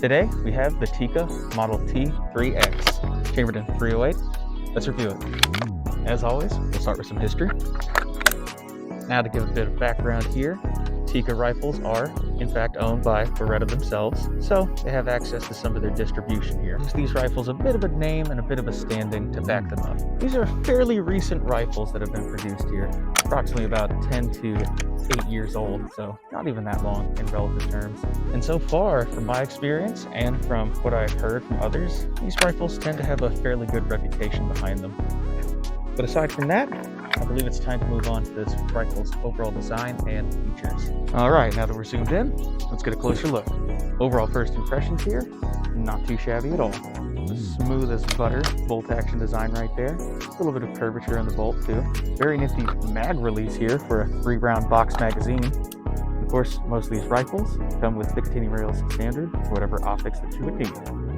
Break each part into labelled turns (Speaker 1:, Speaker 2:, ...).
Speaker 1: Today, we have the Tikka Model T3x, chambered in 308. Let's review it. As always, we'll start with some history. Now to give a bit of background here, Tikka rifles are, in fact, owned by Beretta themselves, so they have access to some of their distribution here. Gives these rifles a bit of a name and a bit of a standing to back them up. These are fairly recent rifles that have been produced here, approximately about 10 to 8 years old, so not even that long in relative terms. And so far, from my experience and from what I've heard from others, these rifles tend to have a fairly good reputation behind them. But aside from that, I believe it's time to move on to this rifle's overall design and features. All right, now that we're zoomed in, let's get a closer look. Overall first impressions here, not too shabby at all. Smooth as butter bolt action design right there. A little bit of curvature in the bolt too. Very nifty mag release here for a 3-round box magazine. Of course, most of these rifles come with Tikka T3x standard for whatever optics that you would need.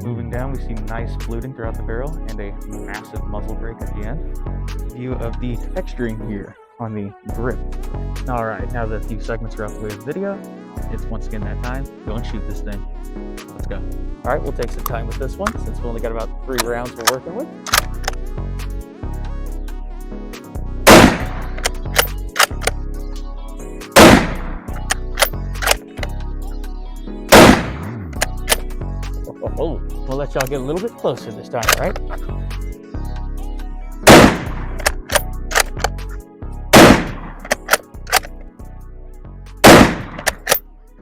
Speaker 1: Moving down, we see nice fluting throughout the barrel and a massive muzzle brake at the end. View of the texturing here on the grip. All right, now that a few segments are out the way of the video, it's once again that time. Go and shoot this thing. Let's go. All right, we'll take some time with this one since we've only got about 3 rounds we're working with. Oh, we'll let y'all get a little bit closer this time, all right?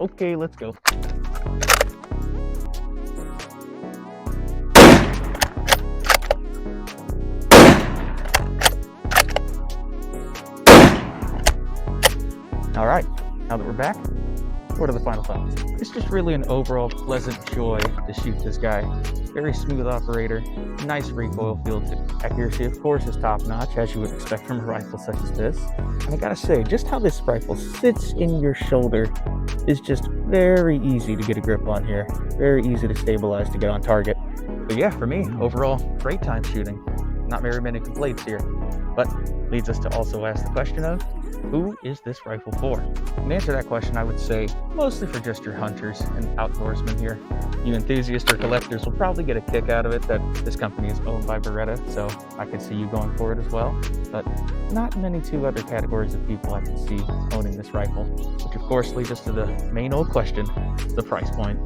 Speaker 1: Okay, let's go. All right, now that we're back, what are the final thoughts? It's just really an overall pleasant joy to shoot this guy. Very smooth operator, nice recoil field. Accuracy, of course, is top notch, as you would expect from a rifle such as this. And I gotta say, just how this rifle sits in your shoulder is just very easy to get a grip on here. Very easy to stabilize to get on target. But yeah, for me, overall, great time shooting. Not very many complaints here. But leads us to also ask the question of, who is this rifle for? And to answer that question, I would say mostly for just your hunters and outdoorsmen here. You enthusiasts or collectors will probably get a kick out of it that this company is owned by Beretta, so I could see you going for it as well. But not many 2 other categories of people I can see owning this rifle, which of course leads us to the main old question, the price point.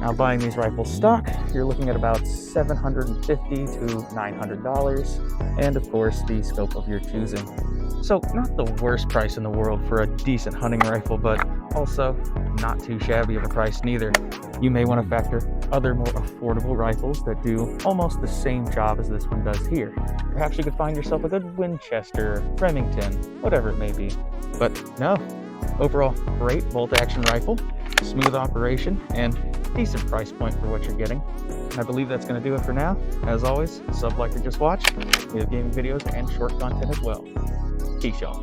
Speaker 1: Now, buying these rifles stock, you're looking at about $750 to $900, and of course the scope of your choosing. So not the worst price in the world for a decent hunting rifle, but also not too shabby of a price neither. You may want to factor other more affordable rifles that do almost the same job as this one does here. Perhaps you could find yourself a good Winchester, Remington, whatever it may be. But no, overall great bolt action rifle, smooth operation, and decent price point for what you're getting. And I believe that's going to do it for now. As always, sub, like, or just watch. We have gaming videos and short content as well. Peace, y'all.